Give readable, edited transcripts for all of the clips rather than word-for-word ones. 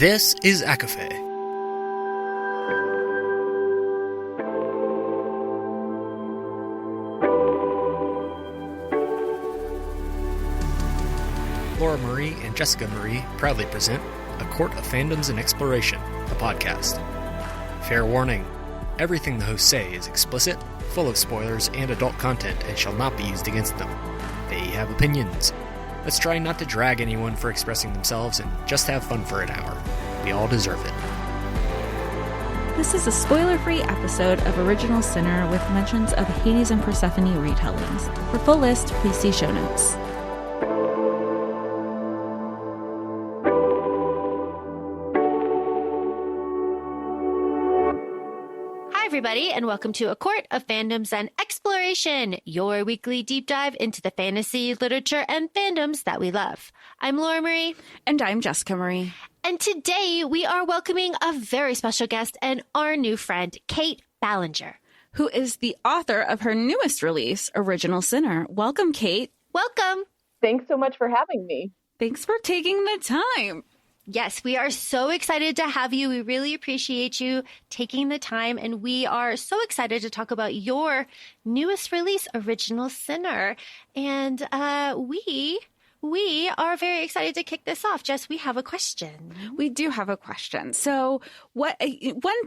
This is ACOFAE. Laura Marie and Jessica Marie proudly present A Court of Fandoms and Exploration, a podcast. Fair warning, everything the hosts say is explicit, full of spoilers and adult content and shall not be used against them. They have opinions. Let's try not to drag anyone for expressing themselves and just have fun for an hour. We all deserve it. This is a spoiler-free episode of Original Sinner with mentions of Hades and Persephone retellings. For full list, please see show notes. Everybody, and welcome to A Court of Fandoms and Exploration, your weekly deep dive into the fantasy, literature, and fandoms that we love. I'm Laura Marie. And I'm Jessica Marie. And today we are welcoming a very special guest and our new friend, Kait Ballenger, who is the author of her newest release, Original Sinner. Welcome, Kait. Welcome. Thanks so much for having me. Thanks for taking the time. Yes, we are so excited to have you. We really appreciate you taking the time, and we are so excited to talk about your newest release, Original Sinner. And we are very excited to kick this off. Jess, we have a question. We do have a question. So one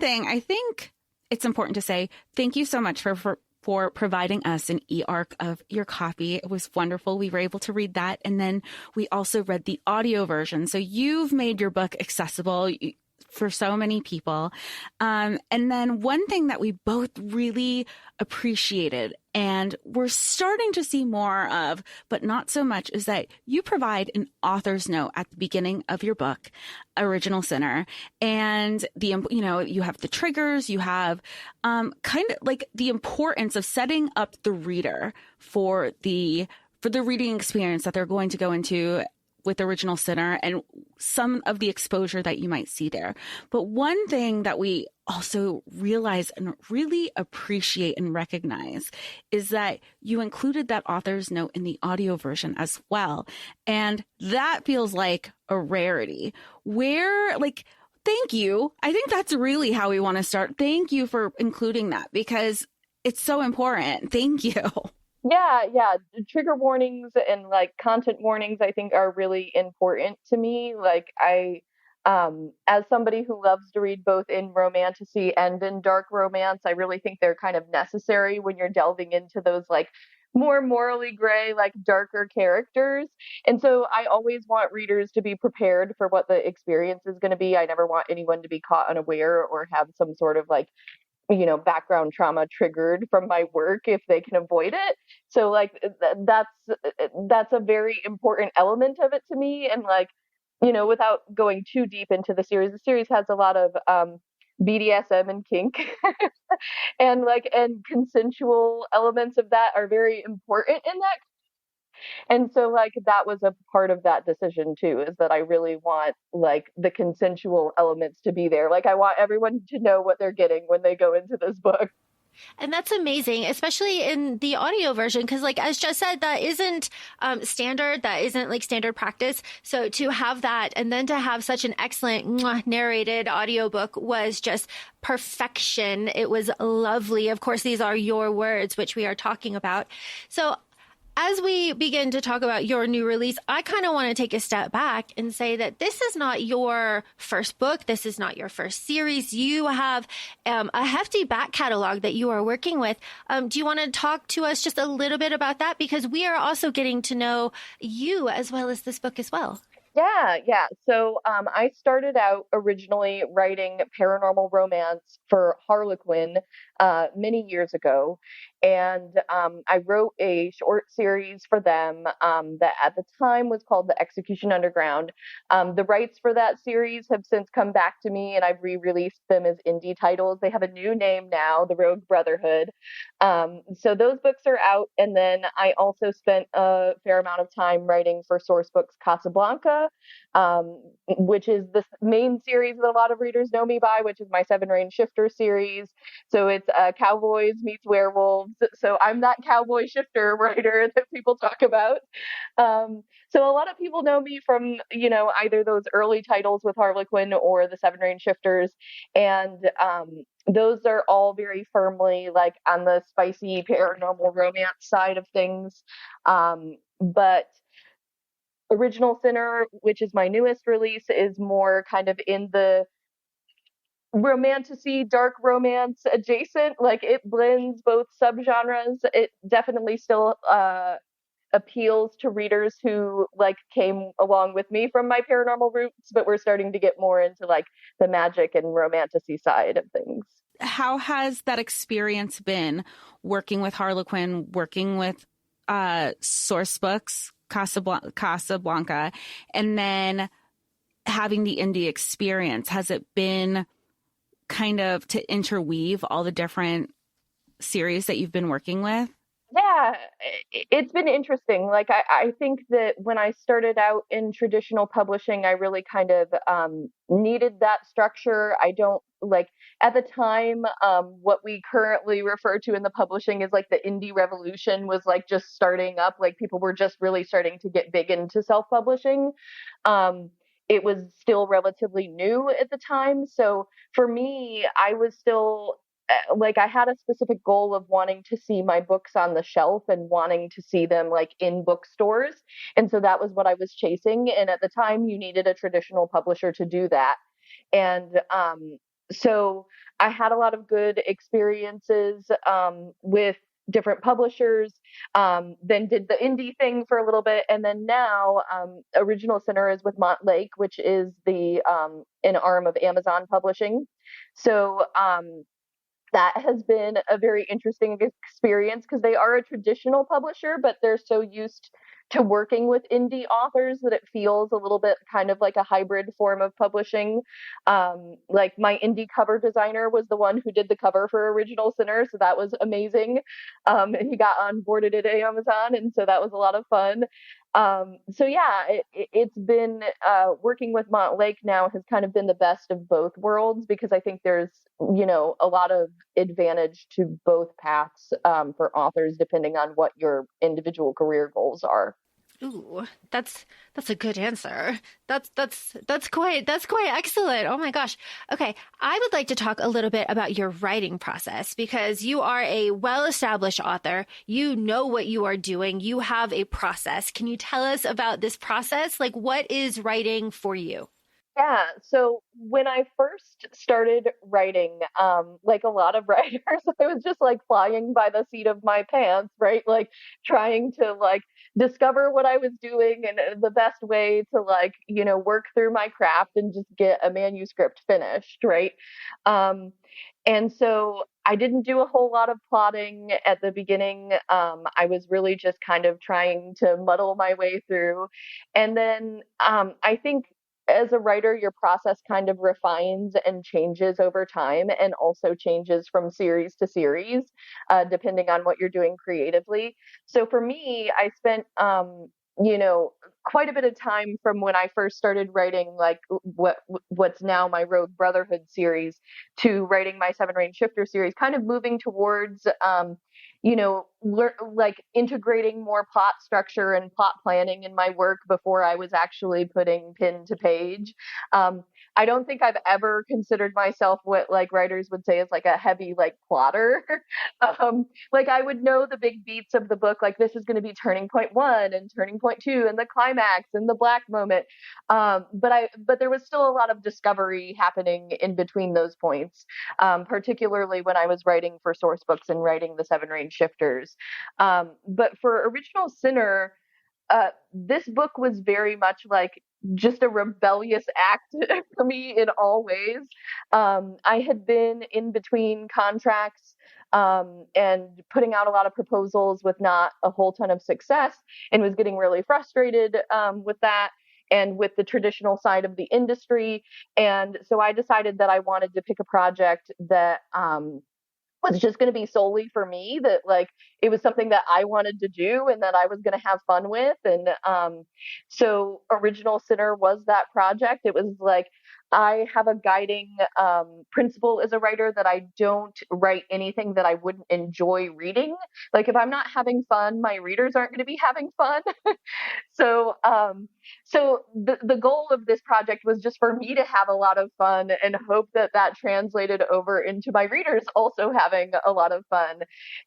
thing I think it's important to say, thank you so much for providing us an e-arc of your copy. It was wonderful. We were able to read that. And then we also read the audio version. So you've made your book accessible for so many people. And then one thing that we both really appreciated and we're starting to see more of, but not so much, is that you provide an author's note at the beginning of your book, Original Sinner. And you have the triggers, you have kind of like the importance of setting up the reader for the reading experience that they're going to go into with Original Sinner and some of the exposure that you might see there. But one thing that we also realize and really appreciate and recognize is that you included that author's note in the audio version as well. And that feels like a rarity thank you. I think that's really how we want to start. Thank you for including that because it's so important. Thank you. Yeah. Trigger warnings and content warnings, I think, are really important to me. As somebody who loves to read both in romantasy and in dark romance, I really think they're kind of necessary when you're delving into those more morally gray, darker characters. And so I always want readers to be prepared for what the experience is going to be. I never want anyone to be caught unaware or have some sort of background trauma triggered from my work if they can avoid it. So that's a very important element of it to me. And without going too deep into the series has a lot of BDSM and kink and consensual elements of that are very important in that. And so that was a part of that decision too, is that I really want the consensual elements to be there. I want everyone to know what they're getting when they go into this book. And that's amazing, especially in the audio version, because as Jess said, that isn't standard. That isn't standard practice. So to have that and then to have such an excellent narrated audiobook was just perfection. It was lovely. Of course, these are your words, which we are talking about. So as we begin to talk about your new release, I kind of want to take a step back and say that this is not your first book. This is not your first series. You have a hefty back catalog that you are working with. Do you want to talk to us just a little bit about that? Because we are also getting to know you as well as this book as well. Yeah. So I started out originally writing paranormal romance for Harlequin many years ago. And I wrote a short series for them that at the time was called The Execution Underground. The rights for that series have since come back to me, and I've re-released them as indie titles. They have a new name now, The Rogue Brotherhood. So those books are out. And then I also spent a fair amount of time writing for Sourcebooks Casablanca, which is the main series that a lot of readers know me by, which is my Seven Rain Shifter series. So it's cowboys meets werewolves So I'm that cowboy shifter writer that people talk about. So a lot of people know me from, either those early titles with Harlequin or the Seven Rain Shifters. And those are all very firmly like on the spicy paranormal romance side of things. But Original Sinner, which is my newest release, is more kind of in the romantasy, dark romance adjacent. Like it blends both subgenres. It definitely still appeals to readers who like came along with me from my paranormal roots, but we're starting to get more into like the magic and romantasy side of things. How has that experience been working with Harlequin, working with source books, Casablanca, and then having the indie experience? Has it been kind of to interweave all the different series that you've been working with? Yeah, it's been interesting. Like, I think that when I started out in traditional publishing, I really kind of needed that structure. I don't like at the time, what we currently refer to in the publishing is like the indie revolution was like just starting up. Like people were just really starting to get big into self-publishing. It was still relatively new at the time. So for me, I was still like I had a specific goal of wanting to see my books on the shelf and wanting to see them like in bookstores. And so that was what I was chasing. And at the time you needed a traditional publisher to do that. And so I had a lot of good experiences with different publishers, then did the indie thing for a little bit. And then now Original Sinner is with Montlake, which is the an arm of Amazon Publishing. So that has been a very interesting experience because they are a traditional publisher, but they're so used to working with indie authors that it feels a little bit kind of like a hybrid form of publishing. Like my indie cover designer was the one who did the cover for Original Sinner, so that was amazing. He got onboarded at Amazon, and so that was a lot of fun. So yeah, it's been working with Montlake now has kind of been the best of both worlds because I think there's a lot of advantage to both paths for authors depending on what your individual career goals are. Ooh, that's a good answer. That's quite excellent. Oh my gosh. Okay, I would like to talk a little bit about your writing process because you are a well-established author. You know what you are doing. You have a process. Can you tell us about this process? Like, what is writing for you? Yeah, so when I first started writing, like a lot of writers, I was just like flying by the seat of my pants, right? Like trying to like discover what I was doing and the best way to like, work through my craft and just get a manuscript finished, right? And so I didn't do a whole lot of plotting at the beginning. I was really just kind of trying to muddle my way through. And then I think as a writer, your process kind of refines and changes over time and also changes from series to series, depending on what you're doing creatively. So for me, I spent, quite a bit of time from when I first started writing, like what's now my Rogue Brotherhood series to writing my Seven Rain Shifter series, kind of moving towards, like integrating more plot structure and plot planning in my work before I was actually putting pen to page. I don't think I've ever considered myself what like writers would say is like a heavy like plotter. Like I would know the big beats of the book, like this is going to be turning point 1 and turning point 2 and the climax and the black moment. But there was still a lot of discovery happening in between those points, particularly when I was writing for source books and writing the Seven Rain Shifters. But for Original Sinner, this book was very much like just a rebellious act for me in all ways. I had been in between contracts and putting out a lot of proposals with not a whole ton of success and was getting really frustrated with that and with the traditional side of the industry. And so I decided that I wanted to pick a project that was just going to be solely for me, that like it was something that I wanted to do and that I was going to have fun with. And so Original Sinner was that project. It was like I have a guiding principle as a writer that I don't write anything that I wouldn't enjoy reading. Like if I'm not having fun, my readers aren't going to be having fun. So, the goal of this project was just for me to have a lot of fun and hope that that translated over into my readers also having a lot of fun.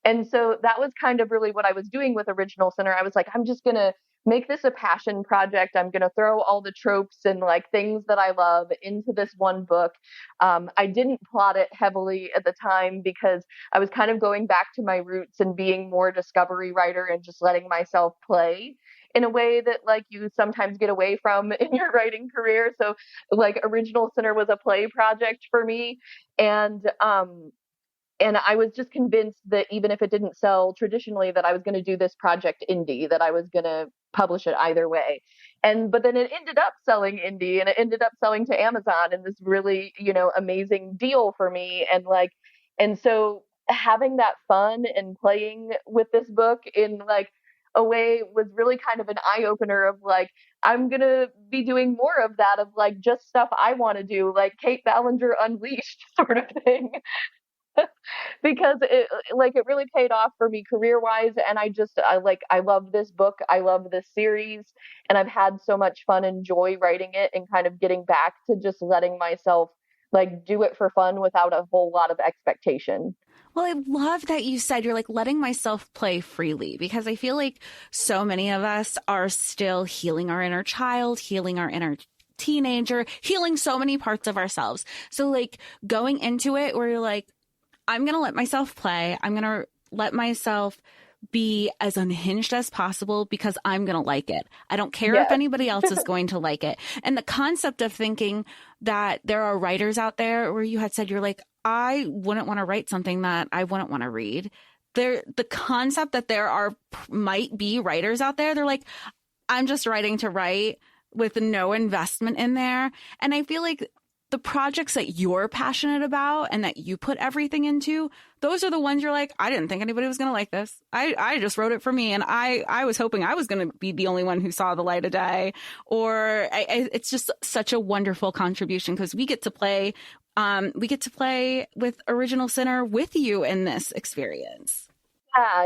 And so that was kind of really what I was doing with Original Sinner. I was like, I'm just gonna make this a passion project. I'm gonna throw all the tropes and like things that I love into this one book. I didn't plot it heavily at the time because I was kind of going back to my roots and being more discovery writer and just letting myself play in a way that like you sometimes get away from in your writing career. So like Original Sinner was a play project for me. And I was just convinced that even if it didn't sell traditionally, that I was going to do this project indie, that I was going to publish it either way. But then it ended up selling indie and it ended up selling to Amazon in this really, amazing deal for me. And so having that fun and playing with this book in like a way was really kind of an eye opener of like, I'm going to be doing more of that, of like just stuff I want to do, like Kait Ballenger Unleashed sort of thing. Because it really paid off for me career wise. And I love this book. I love this series. And I've had so much fun and joy writing it and kind of getting back to just letting myself like do it for fun without a whole lot of expectation. Well, I love that you said you're like letting myself play freely, because I feel like so many of us are still healing our inner child, healing our inner teenager, healing so many parts of ourselves. So like going into it where you're like, I'm going to let myself play. I'm going to let myself be as unhinged as possible because I'm going to like it. I don't care if anybody else is going to like it. And the concept of thinking that there are writers out there where you had said, you're like, I wouldn't want to write something that I wouldn't want to read. The concept that might be writers out there, they're like, I'm just writing to write with no investment in there. And I feel like the projects that you're passionate about and that you put everything into, those are the ones you're like, I didn't think anybody was going to like this. I just wrote it for me. And I was hoping I was going to be the only one who saw the light of day. It's just such a wonderful contribution because we get to play with Original Sinner with you in this experience.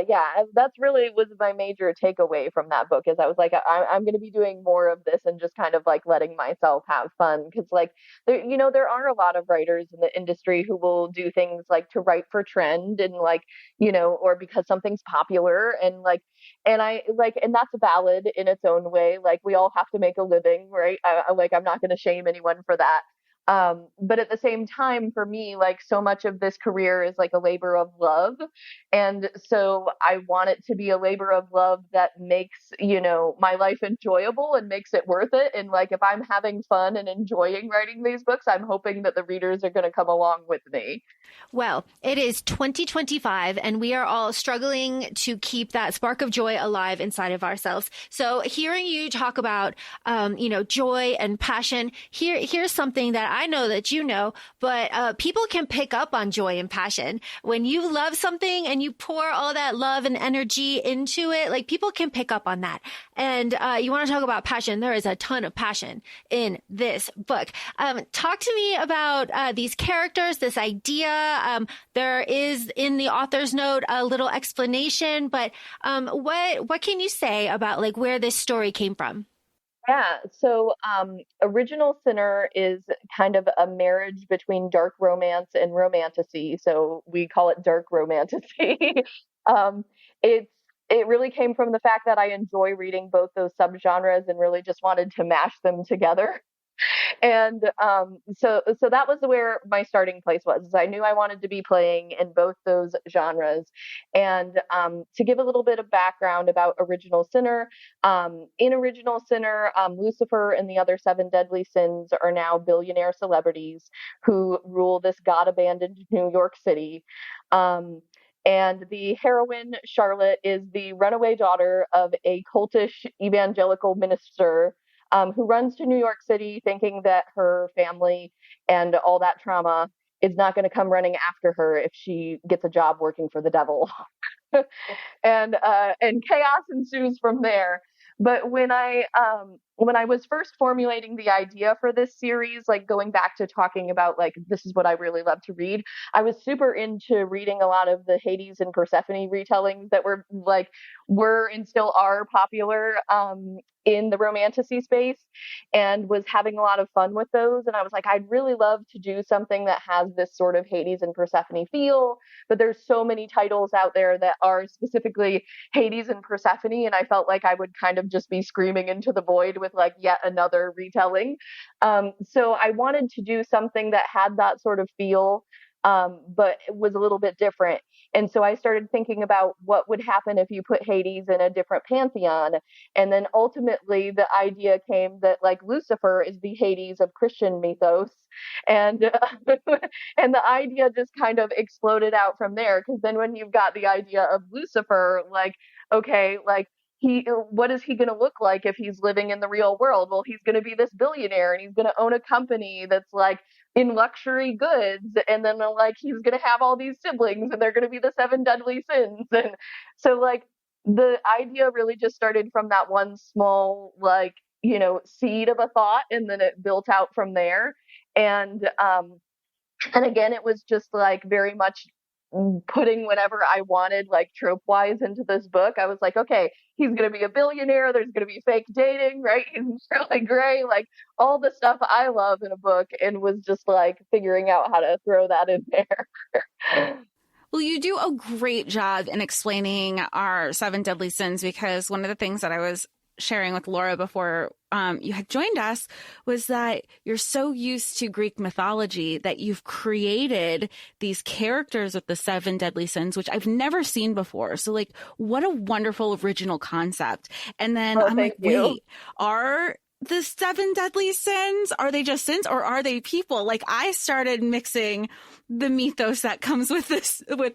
Yeah, that's really was my major takeaway from that book is I was like, I'm going to be doing more of this and just kind of like letting myself have fun. Because like, there are a lot of writers in the industry who will do things like to write for trend and like, or because something's popular and that's valid in its own way. Like we all have to make a living, right? I'm not going to shame anyone for that. But at the same time, for me, like so much of this career is like a labor of love. And so I want it to be a labor of love that makes, my life enjoyable and makes it worth it. And like, if I'm having fun and enjoying writing these books, I'm hoping that the readers are going to come along with me. Well, it is 2025 and we are all struggling to keep that spark of joy alive inside of ourselves. So hearing you talk about, joy and passion, here's something that I know that you know, but people can pick up on joy and passion. When you love something and you pour all that love and energy into it, like people can pick up on that. And you want to talk about passion. There is a ton of passion in this book. Talk to me about these characters, this idea. There is in the author's note a little explanation, but what can you say about like where this story came from? Yeah, so Original Sinner is kind of a marriage between dark romance and romantasy. So we call it dark romantasy. It really came from the fact that I enjoy reading both those subgenres and really just wanted to mash them together. And so that was where my starting place was. Is I knew I wanted to be playing in both those genres. And to give a little bit of background about Original Sinner, in Original Sinner, Lucifer and the other 7 deadly sins are now billionaire celebrities who rule this God-abandoned New York City. And the heroine, Charlotte, is the runaway daughter of a cultish evangelical minister who runs to New York City thinking that her family and all that trauma is not going to come running after her if she gets a job working for the devil. and chaos ensues from there. But when I when I was first formulating the idea for this series, like going back to talking about like this is what I really love to read, I was super into reading a lot of the Hades and Persephone retellings that were and still are popular in the romantasy space, and was having a lot of fun with those. And I was like, I'd really love to do something that has this sort of Hades and Persephone feel, but there's so many titles out there that are specifically Hades and Persephone, and I felt like I would kind of just be screaming into the void with like yet another retelling. So I wanted to do something that had that sort of feel, but it was a little bit different. And so I started thinking about what would happen if you put Hades in a different pantheon. And then ultimately the idea came that like Lucifer is the Hades of Christian mythos. And and the idea just kind of exploded out from there. Because then when you've got the idea of Lucifer, like, okay, like what is he going to look like if he's living in the real world? Well, he's going to be this billionaire, and he's going to own a company that's like in luxury goods, and then like he's going to have all these siblings, and they're going to be the seven deadly sins. And so like the idea really just started from that one small like seed of a thought, and then it built out from there. And again, it was just like very much putting whatever I wanted, like trope wise, into this book. I was like, okay, he's going to be a billionaire. There's going to be fake dating, right? He's really gray, like all the stuff I love in a book, and was just like figuring out how to throw that in there. Well, you do a great job in explaining our seven deadly sins, because one of the things that I was sharing with Laura before you had joined us was that you're so used to Greek mythology that you've created these characters with the seven deadly sins, which I've never seen before. So like, what a wonderful original concept. And then I'm like, wait, are the seven deadly sins, are they just sins, or are they people? Like I started mixing the mythos that comes with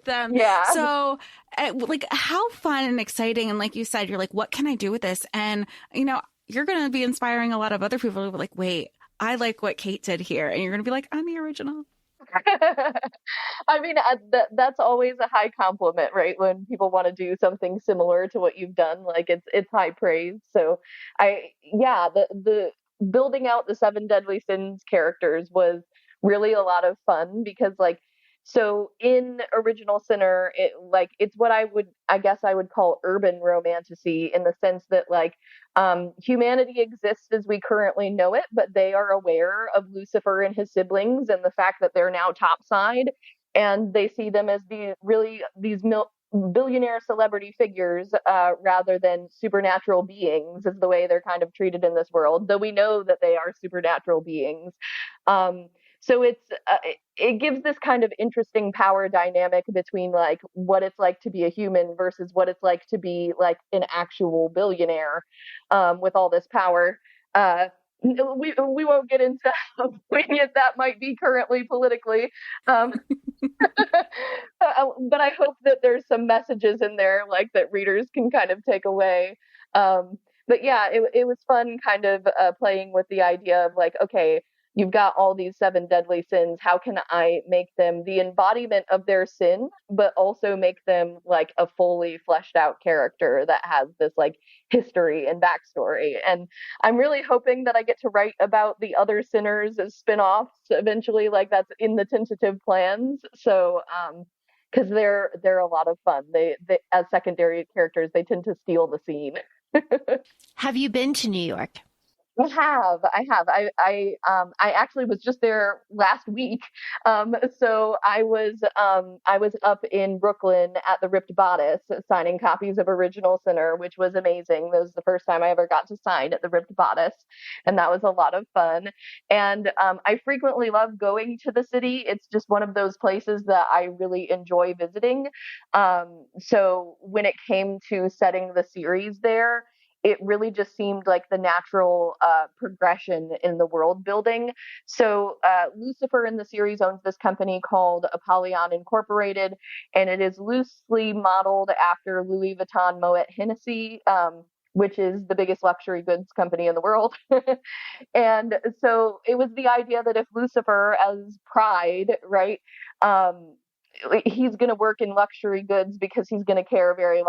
them. Yeah. So like how fun and exciting. And like you said, you're like, what can I do with this? And you're going to be inspiring a lot of other people who are like, wait, I like what Kait did here. And you're going to be like, I'm the original. I mean, that's always a high compliment, right? When people want to do something similar to what you've done, like it's high praise. So the building out the seven deadly sins characters was really a lot of fun, because like, so in Original Sinner, it's what I guess I would call urban romantasy, in the sense that like humanity exists as we currently know it, but they are aware of Lucifer and his siblings and the fact that they're now topside, and they see them as these billionaire celebrity figures rather than supernatural beings, is the way they're kind of treated in this world, though we know that they are supernatural beings. So it gives this kind of interesting power dynamic between like what it's like to be a human versus what it's like to be like an actual billionaire with all this power. We won't get into how poignant that might be currently politically, but I hope that there's some messages in there like that readers can kind of take away. But yeah, it was fun kind of playing with the idea of like, okay, you've got all these seven deadly sins. How can I make them the embodiment of their sin, but also make them like a fully fleshed out character that has this like history and backstory? And I'm really hoping that I get to write about the other sinners as spin-offs eventually. Like that's in the tentative plans. So, because they're a lot of fun. They as secondary characters, they tend to steal the scene. Have you been to New York? I have. I actually was just there last week. So I was up in Brooklyn at the Ripped Bodice signing copies of Original Sinner, which was amazing. That was the first time I ever got to sign at the Ripped Bodice, and that was a lot of fun. And I frequently love going to the city. It's just one of those places that I really enjoy visiting. So when it came to setting the series there, it really just seemed like the natural progression in the world building. So Lucifer in the series owns this company called Apollyon Incorporated, and it is loosely modeled after Louis Vuitton Moet Hennessy, which is the biggest luxury goods company in the world. And so it was the idea that if Lucifer as Pride, right, he's going to work in luxury goods because he's going to care very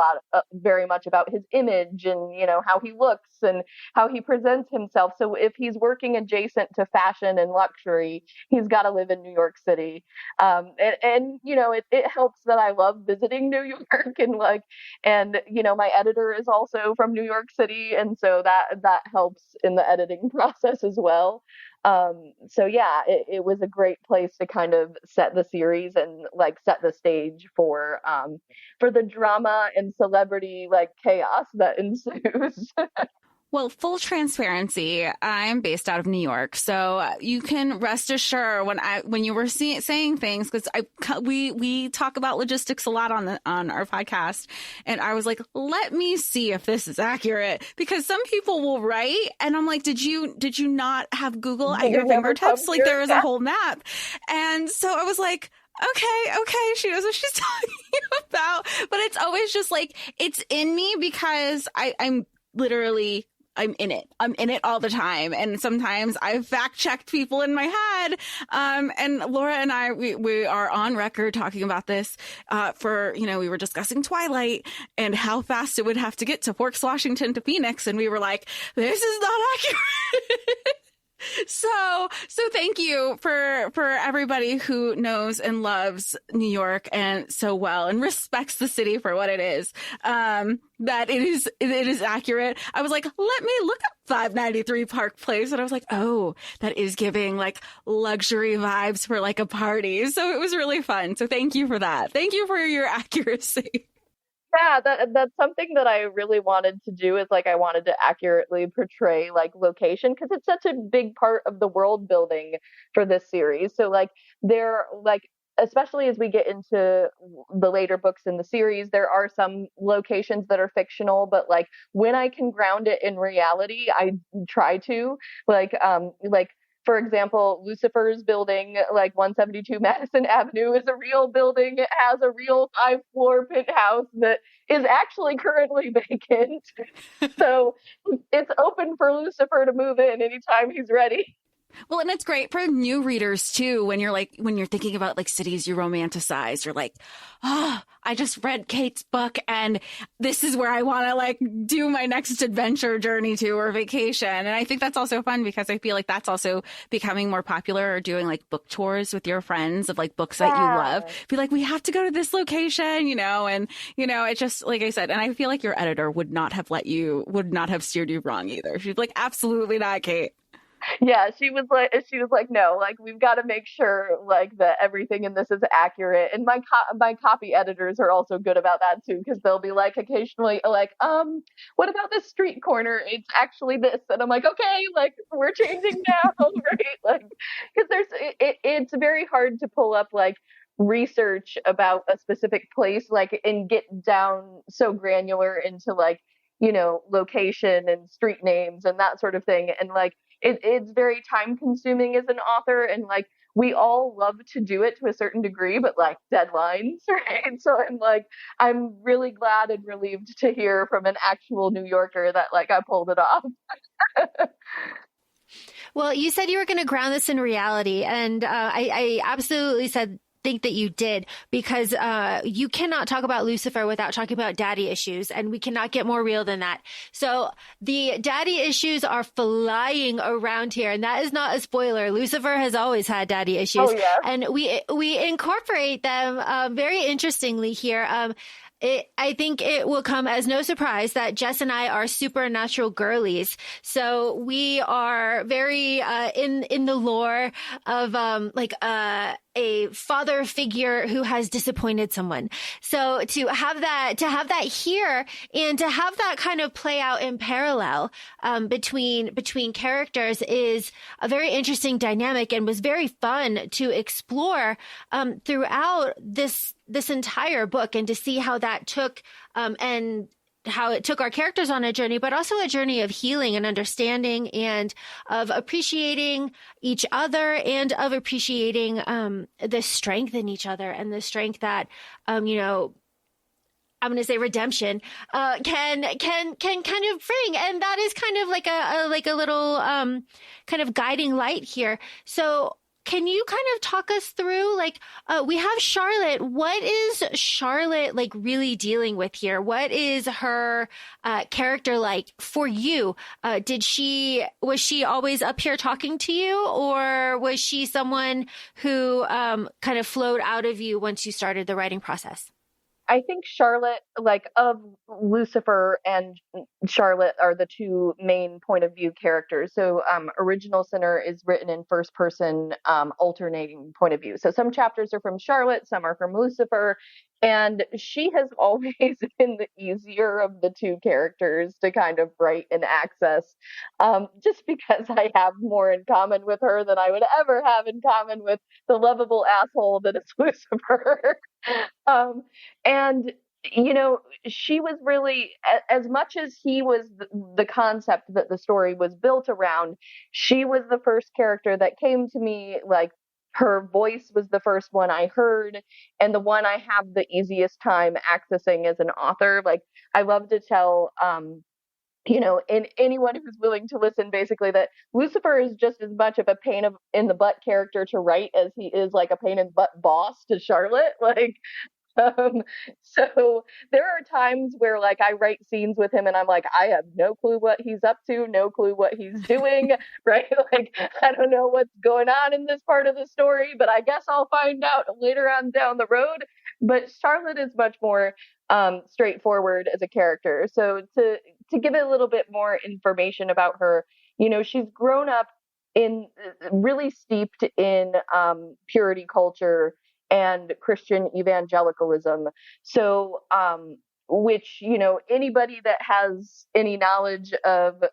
much about his image and, you know, how he looks and how he presents himself. So if he's working adjacent to fashion and luxury, he's got to live in New York City. And you know, it helps that I love visiting New York and, you know, my editor is also from New York City. And so that helps in the editing process as well. So yeah, it was a great place to kind of set the series and like set the stage for the drama and celebrity like chaos that ensues. Well, full transparency, I'm based out of New York, so you can rest assured when you were saying things, because we talk about logistics a lot on our podcast, and I was like, let me see if this is accurate, because some people will write, and I'm like, did you not have Google at your fingertips? Like there is a whole map, and so I was like, okay, she knows what she's talking about, but it's always just like it's in me because I'm in it. I'm in it all the time. And sometimes I've fact checked people in my head. And Laura and I, we are on record talking about this, we were discussing Twilight and how fast it would have to get to Forks, Washington to Phoenix. And we were like, this is not accurate. So thank you for everybody who knows and loves New York and so well and respects the city for what it is. That it is accurate. I was like, let me look up 593 Park Place, and I was like, oh, that is giving like luxury vibes for like a party. So it was really fun. So thank you for that. Thank you for your accuracy. Yeah, that's something that I really wanted to do is like I wanted to accurately portray like location because it's such a big part of the world building for this series. So like they're like, especially as we get into the later books in the series, there are some locations that are fictional, but like when I can ground it in reality, I try to for example, Lucifer's building, like 172 Madison Avenue, is a real building. It has a real 5-floor penthouse that is actually currently vacant. So it's open for Lucifer to move in anytime he's ready. Well, and it's great for new readers too. When you're thinking about like cities you romanticize, you're like, oh, I just read Kate's book and this is where I want to like do my next adventure journey to or vacation. And I think that's also fun because I feel like that's also becoming more popular, or doing like book tours with your friends of like books that you love. Be like, we have to go to this location, and it just, like I said, and I feel like your editor would not have steered you wrong either. She'd be like, absolutely not, Kate. Yeah, she was like, no, like we've got to make sure like that everything in this is accurate. And my copy editors are also good about that too, because they'll be like occasionally like, what about this street corner? It's actually this, and I'm like, okay, like we're changing now, right? Like, because it's very hard to pull up like research about a specific place, like and get down so granular into like location and street names and that sort of thing, and like. It's very time consuming as an author, and like we all love to do it to a certain degree, but like deadlines, right? So I'm really glad and relieved to hear from an actual New Yorker that like I pulled it off. Well, you said you were going to ground this in reality, and I absolutely think that you did, because you cannot talk about Lucifer without talking about daddy issues, and we cannot get more real than that. So the daddy issues are flying around here, and that is not a spoiler. Lucifer has always had daddy issues, and we incorporate them very interestingly here. I think it will come as no surprise that Jess and I are supernatural girlies. So we are very in the lore of a father figure who has disappointed someone. So to have that here, and to have that kind of play out in parallel between characters is a very interesting dynamic, and was very fun to explore throughout this entire book, and to see how that took and how it took our characters on a journey, but also a journey of healing and understanding, and of appreciating each other, and of appreciating the strength in each other, and the strength that I'm going to say redemption can kind of bring, and that is kind of like a little kind of guiding light here. So can you kind of talk us through, like, we have Charlotte. What is Charlotte like really dealing with here? What is her character like for you? Was she always up here talking to you, or was she someone who kind of flowed out of you once you started the writing process? I think Charlotte, like of Lucifer and Charlotte, are the two main point of view characters. So Original Sinner is written in first person, alternating point of view. So some chapters are from Charlotte, some are from Lucifer. And she has always been the easier of the two characters to kind of write and access, just because I have more in common with her than I would ever have in common with the lovable asshole that is Lucifer. And she was really, as much as he was the concept that the story was built around, she was the first character that came to me. Like, her voice was the first one I heard, and the one I have the easiest time accessing as an author. Like, I love to tell, anyone who's willing to listen, basically, that Lucifer is just as much of a pain in the butt character to write as he is like a pain in the butt boss to Charlotte. Like, so there are times where, like, I write scenes with him and I'm like, I have no clue what he's up to, no clue what he's doing, right? Like, I don't know what's going on in this part of the story, but I guess I'll find out later on down the road. But Charlotte is much more straightforward as a character. So to give it a little bit more information about her, she's grown up in really steeped in purity culture and Christian evangelicalism. So, which, anybody that has any knowledge of,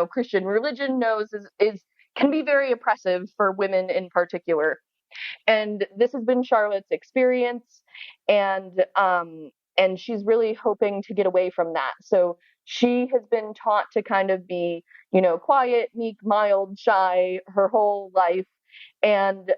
Christian religion knows is can be very oppressive for women in particular. And this has been Charlotte's experience, and she's really hoping to get away from that. So she has been taught to kind of be, quiet, meek, mild, shy her whole life. And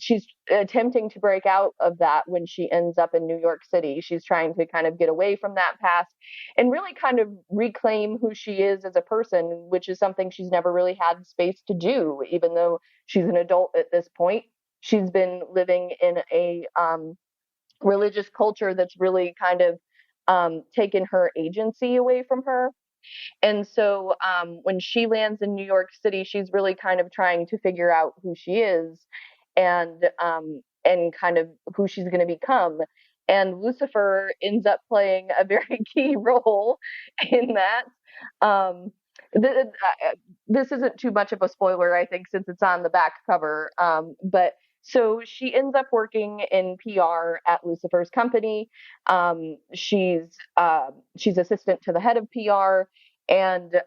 she's attempting to break out of that when she ends up in New York City. She's trying to kind of get away from that past and really kind of reclaim who she is as a person, which is something she's never really had space to do, even though she's an adult at this point. She's been living in a religious culture that's really kind of taken her agency away from her. And so when she lands in New York City, she's really kind of trying to figure out who she is and kind of who she's going to become. And Lucifer ends up playing a very key role in that. This isn't too much of a spoiler, I think, since it's on the back cover. But so she ends up working in PR at Lucifer's company. She's assistant to the head of PR, and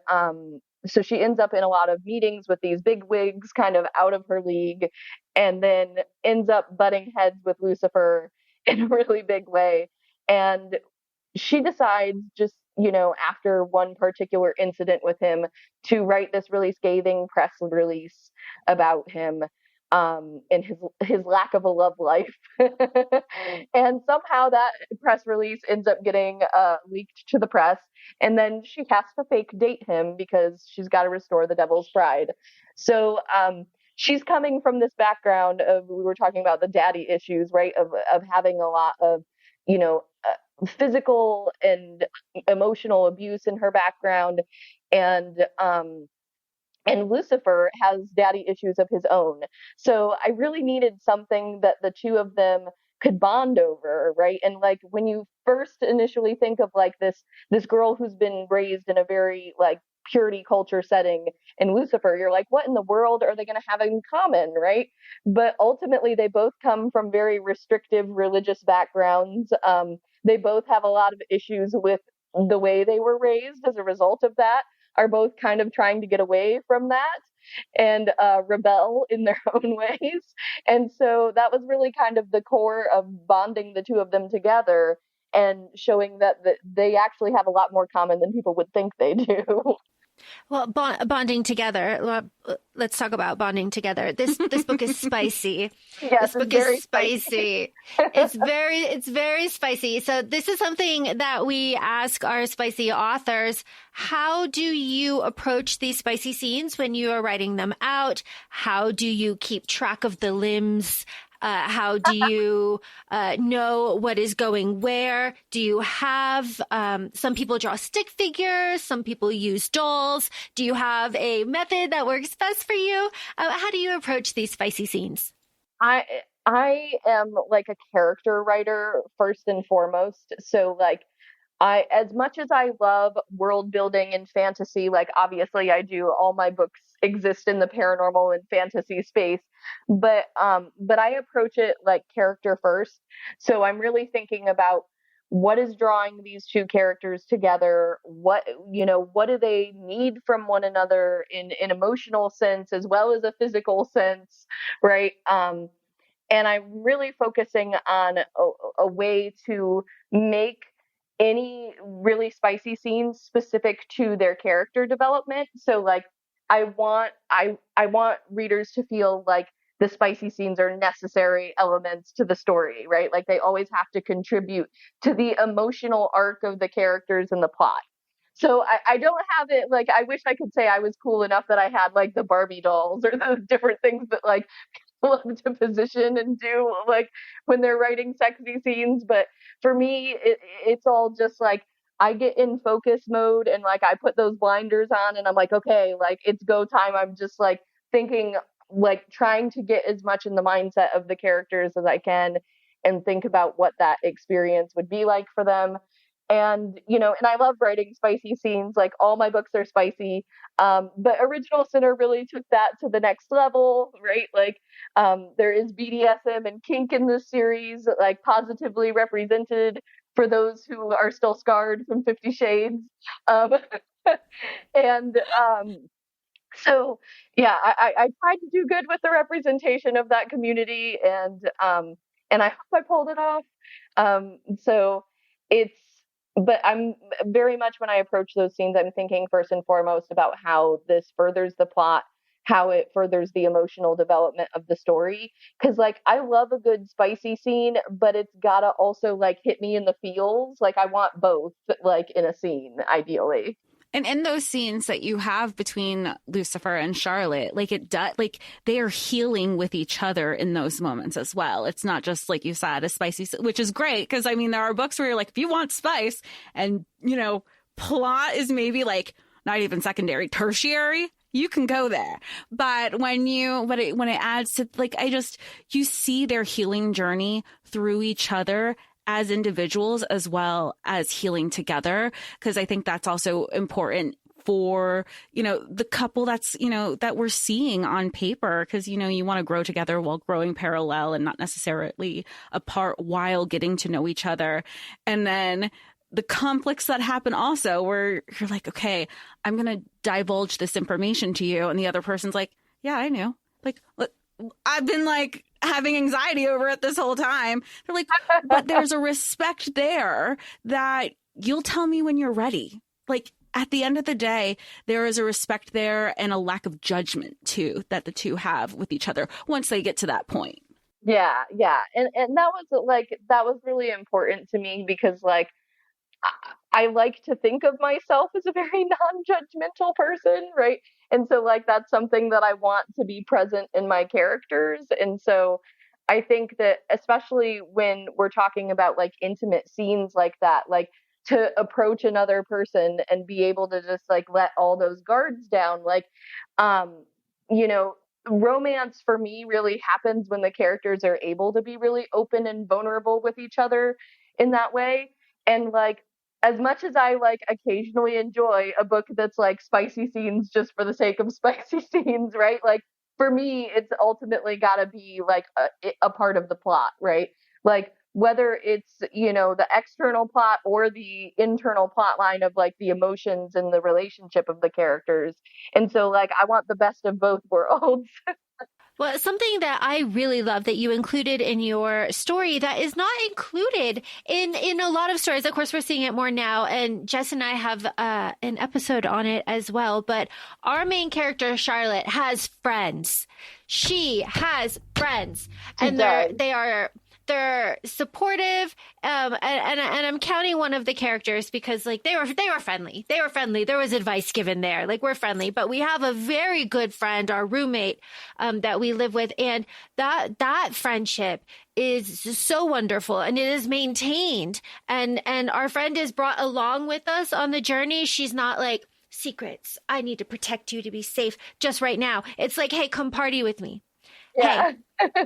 so she ends up in a lot of meetings with these big wigs, kind of out of her league, and then ends up butting heads with Lucifer in a really big way. And she decides, just after one particular incident with him, to write this really scathing press release about him. And his lack of a love life. And somehow that press release ends up getting leaked to the press, and then she has to fake date him because she's got to restore the devil's pride. So she's coming from this background of, we were talking about the daddy issues, right, of having a lot of physical and emotional abuse in her background, and Lucifer has daddy issues of his own. So I really needed something that the two of them could bond over, right? And like, when you first initially think of like this girl who's been raised in a very like purity culture setting in Lucifer, you're like, what in the world are they going to have in common, right? But ultimately, they both come from very restrictive religious backgrounds. They both have a lot of issues with the way they were raised as a result of that, are both kind of trying to get away from that and rebel in their own ways. And so that was really kind of the core of bonding the two of them together and showing that they actually have a lot more common than people would think they do. Well, bonding together. Well, let's talk about bonding together. This book is spicy. Yes, This book it's very is spicy. It's very spicy. So this is something that we ask our spicy authors. How do you approach these spicy scenes when you are writing them out? How do you keep track of the limbs? How do you know what is going where? Do you have, some people draw stick figures, some people use dolls. Do you have a method that works best for you? How do you approach these spicy scenes? I am like a character writer first and foremost. So like as much as I love world building and fantasy, like obviously I do, all my books exist in the paranormal and fantasy space, but I approach it like character first. So I'm really thinking about what is drawing these two characters together. What do they need from one another in an emotional sense as well as a physical sense, right? And I'm really focusing on a way to make any really spicy scenes specific to their character development. So like I want readers to feel like the spicy scenes are necessary elements to the story, right? Like they always have to contribute to the emotional arc of the characters and the plot. So I don't have it like, I wish I could say I was cool enough that I had like the Barbie dolls or the different things that like love to position and do like when they're writing sexy scenes. But for me, it's all just like I get in focus mode and like I put those blinders on and I'm like, okay, like it's go time. I'm just like thinking, like trying to get as much in the mindset of the characters as I can and think about what that experience would be like for them. And, and I love writing spicy scenes, like all my books are spicy. But Original Sinner really took that to the next level, right? Like, there is BDSM and kink in this series, like positively represented for those who are still scarred from 50 Shades. Um, and, so yeah, I tried to do good with the representation of that community and I hope I pulled it off. So it's, but I'm very much when I approach those scenes, I'm thinking first and foremost about how this furthers the plot, how it furthers the emotional development of the story. Cause like I love a good spicy scene, but it's gotta also like hit me in the feels. Like I want both like in a scene, ideally. And in those scenes that you have between Lucifer and Charlotte, like it does, like they are healing with each other in those moments as well. It's not just like you said, a spicy, which is great. Because I mean, there are books where you're like, if you want spice and, plot is maybe like not even secondary, tertiary, you can go there. But when it adds to like, you see their healing journey through each other as individuals as well as healing together. Because I think that's also important for, the couple that's, that we're seeing on paper. Because, you want to grow together while growing parallel and not necessarily apart while getting to know each other. And then the conflicts that happen also where you're like, okay, I'm going to divulge this information to you. And the other person's like, yeah, I knew. Like, I've been like having anxiety over it this whole time. They're like, but there's a respect there that you'll tell me when you're ready. Like at the end of the day, there is a respect there and a lack of judgment too that the two have with each other once they get to that point. Yeah, yeah. And that was really important to me because like I like to think of myself as a very non-judgmental person, right? And so like that's something that I want to be present in my characters. And so I think that especially when we're talking about like intimate scenes like that, like to approach another person and be able to just like let all those guards down, like romance for me really happens when the characters are able to be really open and vulnerable with each other in that way. And like as much as I like occasionally enjoy a book that's like spicy scenes just for the sake of spicy scenes, right? Like for me, it's ultimately got to be like a part of the plot, right? Like whether it's, the external plot or the internal plot line of like the emotions and the relationship of the characters. And so like I want the best of both worlds. Well, something that I really love that you included in your story that is not included in a lot of stories. Of course, we're seeing it more now, and Jess and I have an episode on it as well. But our main character, Charlotte, has friends. She has friends, and they're supportive. And I'm counting one of the characters because like they were friendly. They were friendly. There was advice given there. Like we're friendly, but we have a very good friend, our roommate, that we live with. And that friendship is so wonderful and it is maintained. And our friend is brought along with us on the journey. She's not like, secrets, I need to protect you to be safe just right now. It's like, hey, come party with me. Yeah.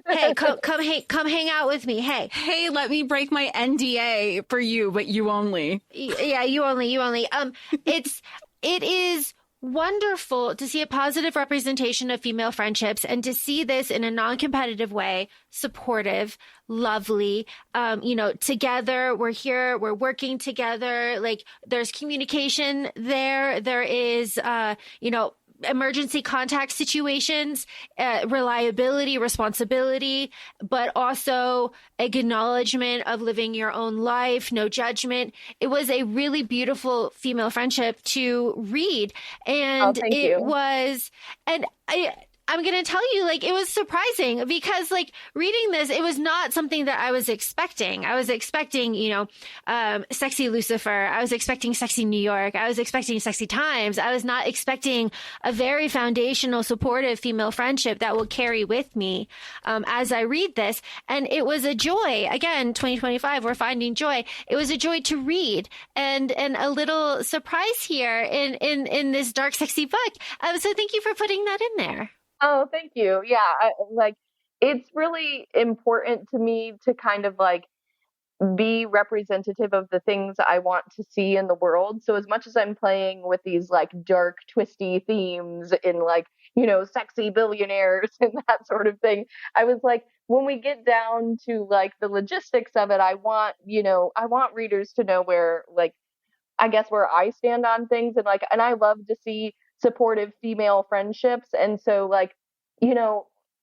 Hey, come hang out with me. Hey, let me break my NDA for you, but you only. Yeah, you only. It is wonderful to see a positive representation of female friendships and to see this in a non-competitive way, supportive, lovely. Together, we're here, we're working together. Like there's communication there. There is, emergency contact situations, reliability, responsibility, but also acknowledgement of living your own life, no judgment. It was a really beautiful female friendship to read. And I'm going to tell you, like, it was surprising because, like, reading this, it was not something that I was expecting. I was expecting, sexy Lucifer. I was expecting sexy New York. I was expecting sexy times. I was not expecting a very foundational, supportive female friendship that will carry with me as I read this. And it was a joy. Again, 2025, we're finding joy. It was a joy to read and a little surprise here in this dark, sexy book. So thank you for putting that in there. Oh, thank you. Yeah, it's really important to me to kind of like be representative of the things I want to see in the world. So as much as I'm playing with these like dark, twisty themes in like, sexy billionaires and that sort of thing, I was like, when we get down to like the logistics of it, I want readers to know where like, I guess where I stand on things and I love to see supportive female friendships. And so like,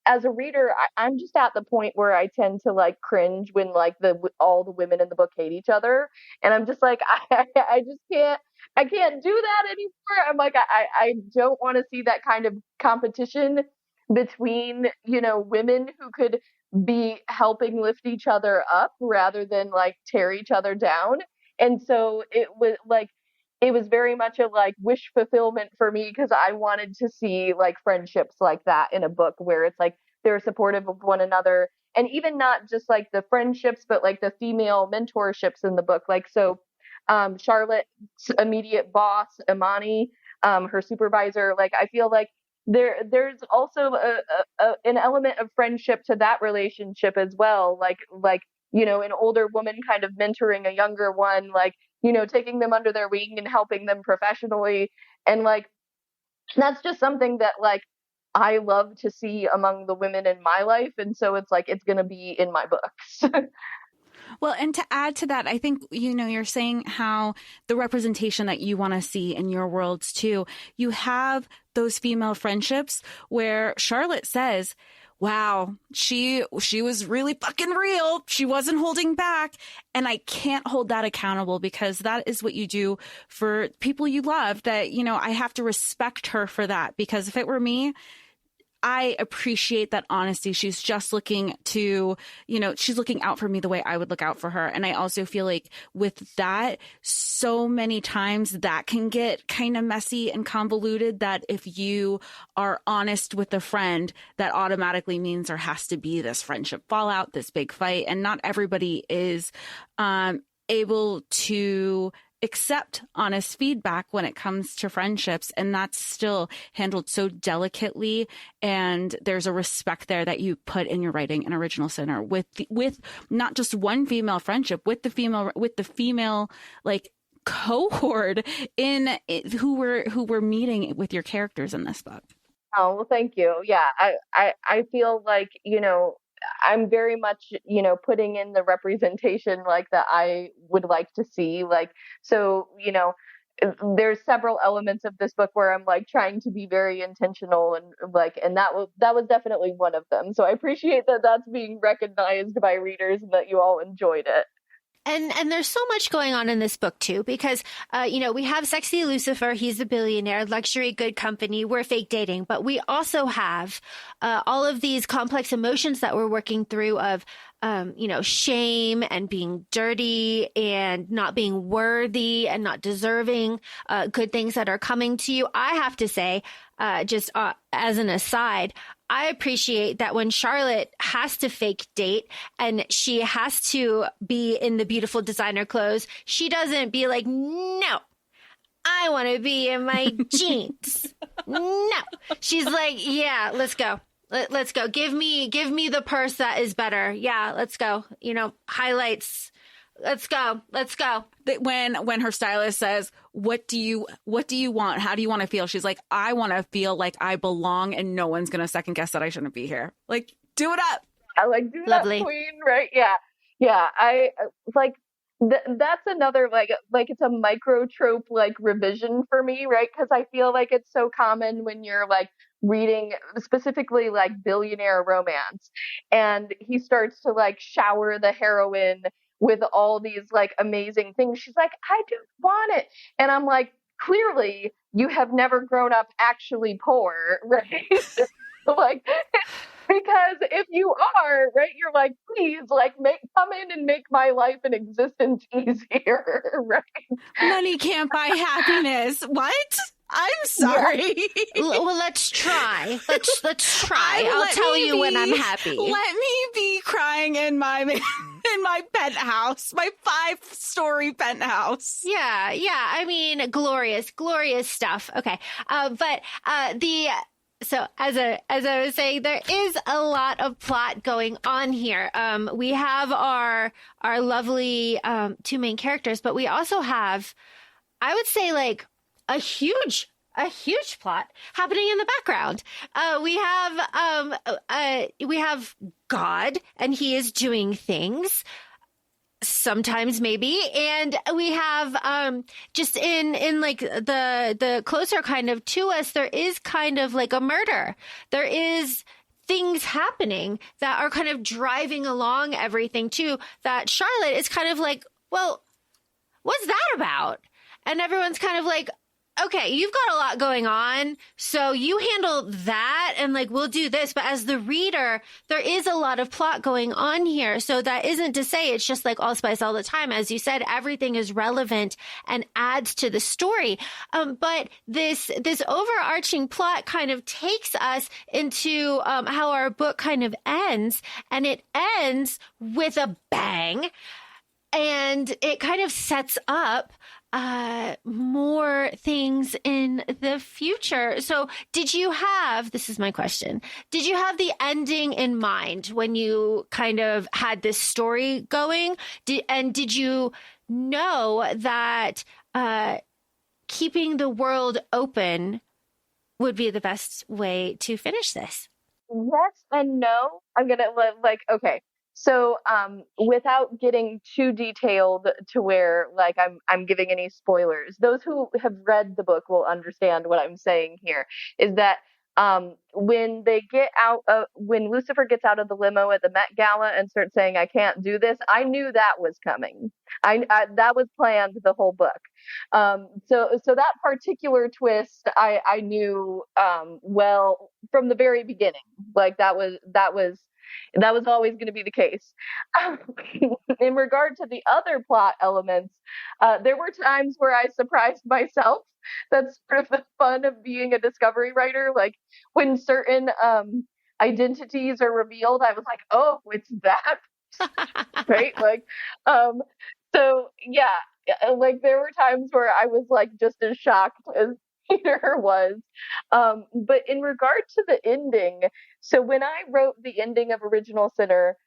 as a reader, I'm just at the point where I tend to like cringe when like all the women in the book hate each other. And I'm just like, I just I can't do that anymore. I'm like, I don't want to see that kind of competition between, women who could be helping lift each other up rather than like tear each other down. And so it was very much a like wish fulfillment for me because I wanted to see like friendships like that in a book where it's like they're supportive of one another, and even not just like the friendships but like the female mentorships in the book. Like so Charlotte's immediate boss, Imani, her supervisor, like I feel like there's also an element of friendship to that relationship as well, like an older woman kind of mentoring a younger one, like taking them under their wing and helping them professionally. And like, that's just something that like I love to see among the women in my life. And so it's like, it's going to be in my books. Well, and to add to that, I think, you're saying how the representation that you want to see in your worlds too, you have those female friendships where Charlotte says, wow, she was really fucking real. She wasn't holding back. And I can't hold that accountable because that is what you do for people you love, that, I have to respect her for that, because if it were me, I appreciate that honesty. She's just looking to, she's looking out for me the way I would look out for her. And I also feel like with that, so many times that can get kind of messy and convoluted, that if you are honest with a friend, that automatically means there has to be this friendship fallout, this big fight. And not everybody is able to accept honest feedback when it comes to friendships, and that's still handled so delicately. And there's a respect there that you put in your writing in Original Sinner with not just one female friendship, with the female like cohort in who we're meeting with your characters in this book. Oh, well, thank you. Yeah, I feel like I'm very much, putting in the representation like that I would like to see. Like, so, there's several elements of this book where I'm like trying to be very intentional, and that was definitely one of them. So I appreciate that that's being recognized by readers and that you all enjoyed it. And there's so much going on in this book too, because we have sexy Lucifer, he's a billionaire, luxury, good company, we're fake dating, but we also have all of these complex emotions that we're working through of shame and being dirty and not being worthy and not deserving good things that are coming to you. I have to say, just as an aside, I appreciate that when Charlotte has to fake date and she has to be in the beautiful designer clothes, she doesn't be like, no, I want to be in my jeans. No, she's like, yeah, let's go. Let's go. Give me the purse that is better. Yeah, let's go. Highlights. Let's go. When her stylist says, what do you want? How do you want to feel? She's like, I want to feel like I belong and no one's going to second guess that I shouldn't be here. Like, do it up. I like, do Lovely. that, queen, right? Yeah. Yeah. I like, that's another, like it's a micro trope, like revision for me, right? Because I feel like it's so common when you're like reading specifically like billionaire romance and he starts to like shower the heroine with all these like amazing things. She's like, I do want it. And I'm like, clearly you have never grown up actually poor, right? Like, because if you are, right, you're like, please, like, come in and make my life and existence easier, right? Money can't buy happiness. What? I'm sorry. Yeah. Well, let's try. Let's try. I'll tell you when I'm happy. Let me be crying in my penthouse, my 5-story penthouse. Yeah. I mean, glorious stuff. Okay, So as I was saying, there is a lot of plot going on here. We have our lovely two main characters, but we also have, I would say, like a huge plot happening in the background. We have God, and he is doing things. Sometimes maybe, and we have just in like the closer kind of to us, there is kind of like a murder. There is things happening that are kind of driving along everything too, that Charlotte is kind of like, well, what's that about? And everyone's kind of like, okay, you've got a lot going on, so you handle that, and like, we'll do this. But as the reader, there is a lot of plot going on here. So that isn't to say it's just like allspice all the time. As you said, everything is relevant and adds to the story. But this overarching plot kind of takes us into how our book kind of ends, and it ends with a bang, and it kind of sets up more things in the future. So this is my question, did you have the ending in mind when you kind of had this story going? Did you know that keeping the world open would be the best way to finish this? Yes and no. I'm going to okay. So, without getting too detailed to where like I'm giving any spoilers, those who have read the book will understand what I'm saying here is that when Lucifer gets out of the limo at the Met Gala and starts saying, I can't do this, I knew that was coming. I that was planned the whole book. So that particular twist, I knew, well, from the very beginning, like that was always going to be the case. In regard to the other plot elements, there were times where I surprised myself. That's sort of the fun of being a discovery writer. Like when certain identities are revealed, I was like, oh, it's that. Right? Like, so yeah, like there were times where I was like just as shocked as Peter was. But in regard to the ending, so when I wrote the ending of Original Sinner,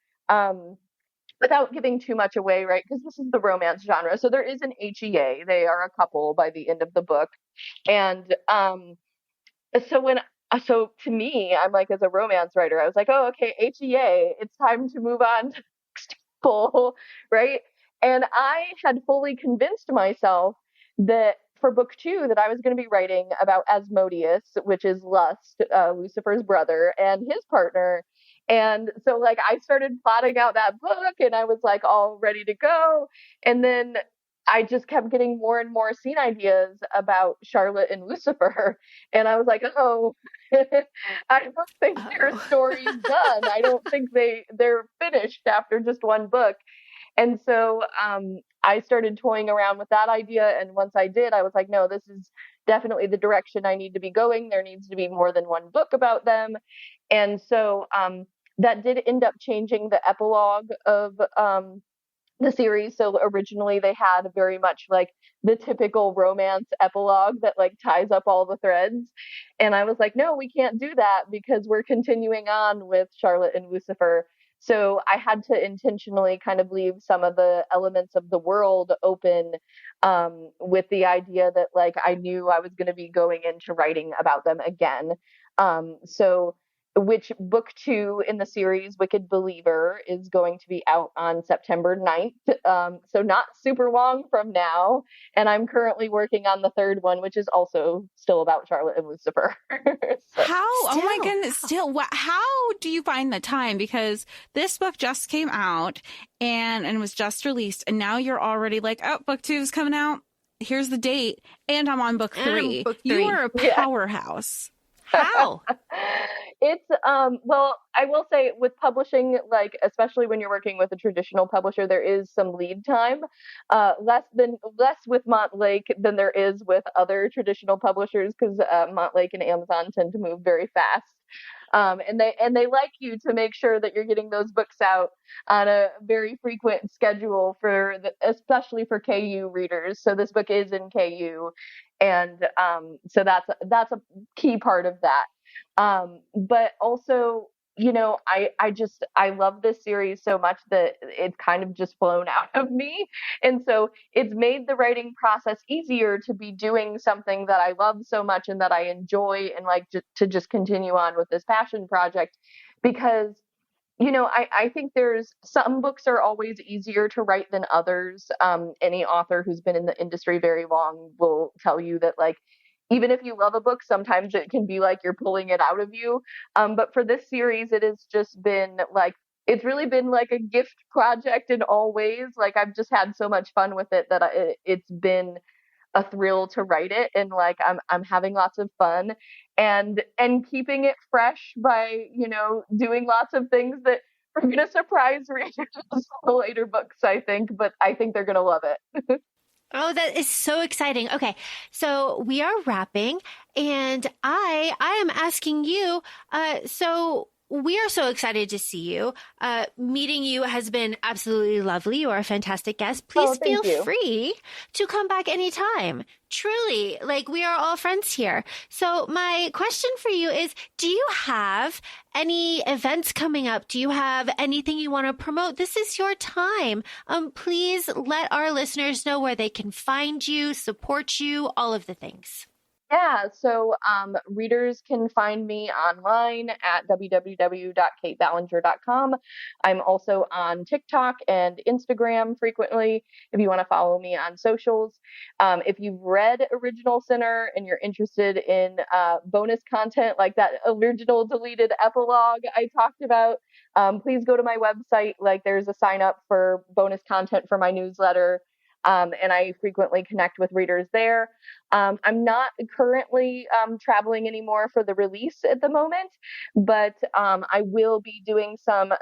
without giving too much away, right? Because this is the romance genre. So there is an HEA. They are a couple by the end of the book. And so to me, I'm like, as a romance writer, I was like, oh, okay, HEA, it's time to move on to the next couple, right? And I had fully convinced myself that for book 2 that I was going to be writing about Asmodeus, which is Lust, Lucifer's brother, and his partner. And so like I started plotting out that book and I was like all ready to go. And then I just kept getting more and more scene ideas about Charlotte and Lucifer. And I was like, oh, I don't think their story's done. I don't think they're finished after just one book. And so I started toying around with that idea. And once I did, I was like, no, this is definitely the direction I need to be going. There needs to be more than one book about them. And so that did end up changing the epilogue of the series. So originally they had very much like the typical romance epilogue that like ties up all the threads. And I was like, no, we can't do that because we're continuing on with Charlotte and Lucifer. So I had to intentionally kind of leave some of the elements of the world open with the idea that like I knew I was going to be going into writing about them again. So which book 2 in the series, Wicked Believer, is going to be out on September 9th. So not super long from now. And I'm currently working on the 3rd one, which is also still about Charlotte and Lucifer. Oh my goodness, how do you find the time? Because this book just came out and was just released. And now you're already like, oh, book 2 is coming out. Here's the date. And I'm on book 3. You are a powerhouse. How? It's well, I will say with publishing, like especially when you're working with a traditional publisher, there is some lead time, less with Montlake than there is with other traditional publishers, because Montlake and Amazon tend to move very fast. And they like you to make sure that you're getting those books out on a very frequent schedule especially for KU readers. So this book is in KU, and so that's a key part of that. But also, you know, I love this series so much that it's kind of just flown out of me. And so it's made the writing process easier to be doing something that I love so much and that I enjoy, and like to just continue on with this passion project, because, you know, I think there's some books are always easier to write than others. Any author who's been in the industry very long will tell you that, like, even if you love a book, sometimes it can be like you're pulling it out of you. But for this series, it has just been like, it's really been like a gift project in all ways. Like I've just had so much fun with it that it's been a thrill to write it. And like, I'm having lots of fun and keeping it fresh by, you know, doing lots of things that are going to surprise readers in the later books, I think, but I think they're going to love it. Oh, that is so exciting. Okay, so we are wrapping, and I am asking you, so we are so excited to see you. Meeting you has been absolutely lovely. You are a fantastic guest. Please feel free to come back anytime. Truly, like, we are all friends here. So my question for you is, do you have any events coming up? Do you have anything you want to promote? This is your time. Please let our listeners know where they can find you, support you, all of the things. Yeah, so readers can find me online at www.kateballenger.com. I'm also on TikTok and Instagram frequently if you want to follow me on socials. If you've read Original Sinner and you're interested in bonus content like that original deleted epilogue I talked about, please go to my website. Like, there's a sign up for bonus content for my newsletter. And I frequently connect with readers there. I'm not currently traveling anymore for the release at the moment, but I will be doing some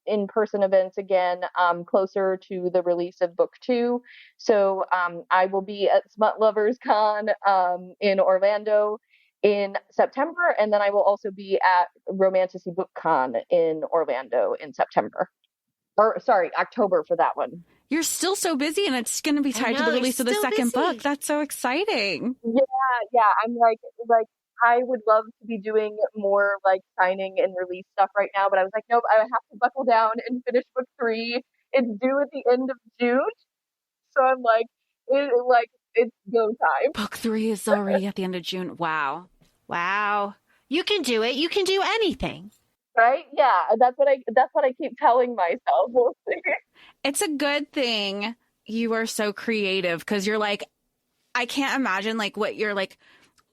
in-person events again closer to the release of book 2. So I will be at Smut Lovers Con in Orlando in September, and then I will also be at Romantasy Book Con in Orlando in October for that one. You're still so busy, and it's going to be tied to the release of the second book. That's so exciting. Yeah. I'm like I would love to be doing more like signing and release stuff right now, but I was like, nope, I have to buckle down and finish book 3. It's due at the end of June, so I'm like, it's go time. Book 3 is already at the end of June. Wow. You can do it. You can do anything. Right? Yeah, that's what I keep telling myself. We'll see. It's a good thing you are so creative, because you're like, I can't imagine like what your like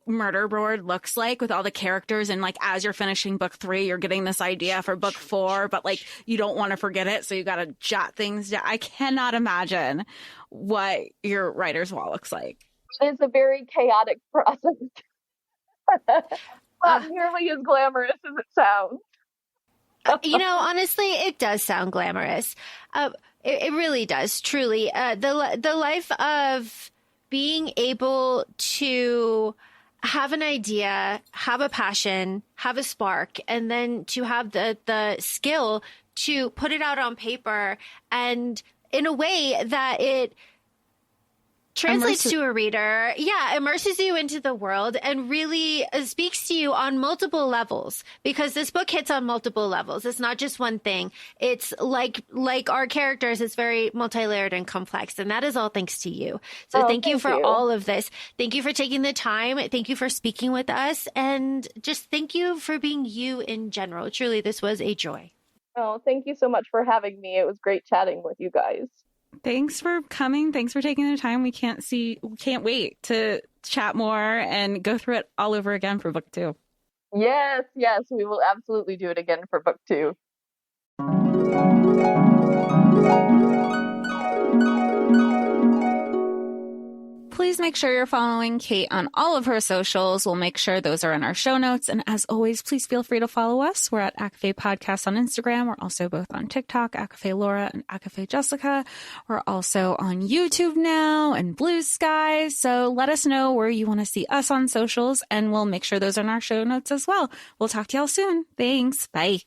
murder board looks like with all the characters, and like as you're finishing book 3 you're getting this idea for book 4, but like you don't want to forget it, so you got to jot things down. I cannot imagine what your writer's wall looks like. It is a very chaotic process. Not nearly as glamorous as it sounds. Honestly, it does sound glamorous. It really does, truly. The life of being able to have an idea, have a passion, have a spark, and then to have the skill to put it out on paper and in a way that it translates to a reader, immerses you into the world and really speaks to you on multiple levels, because this book hits on multiple levels. It's not just one thing. It's like our characters, it's very multi-layered and complex, and that is all thanks to you. So thank you for all of this. Thank you for taking the time. Thank you for speaking with us, and just thank you for being you in general. Truly, this was a joy. Oh, thank you so much for having me. It was great chatting with you guys. Thanks for coming. Thanks for taking the time. We can't wait to chat more and go through it all over again for book 2. Yes, we will absolutely do it again for book 2. Please make sure you're following Kait on all of her socials. We'll make sure those are in our show notes. And as always, please feel free to follow us. We're at ACOFAE Podcast on Instagram. We're also both on TikTok, ACOFAE Laura and ACOFAE Jessica. We're also on YouTube now and Blue Sky. So let us know where you want to see us on socials, and we'll make sure those are in our show notes as well. We'll talk to y'all soon. Thanks. Bye.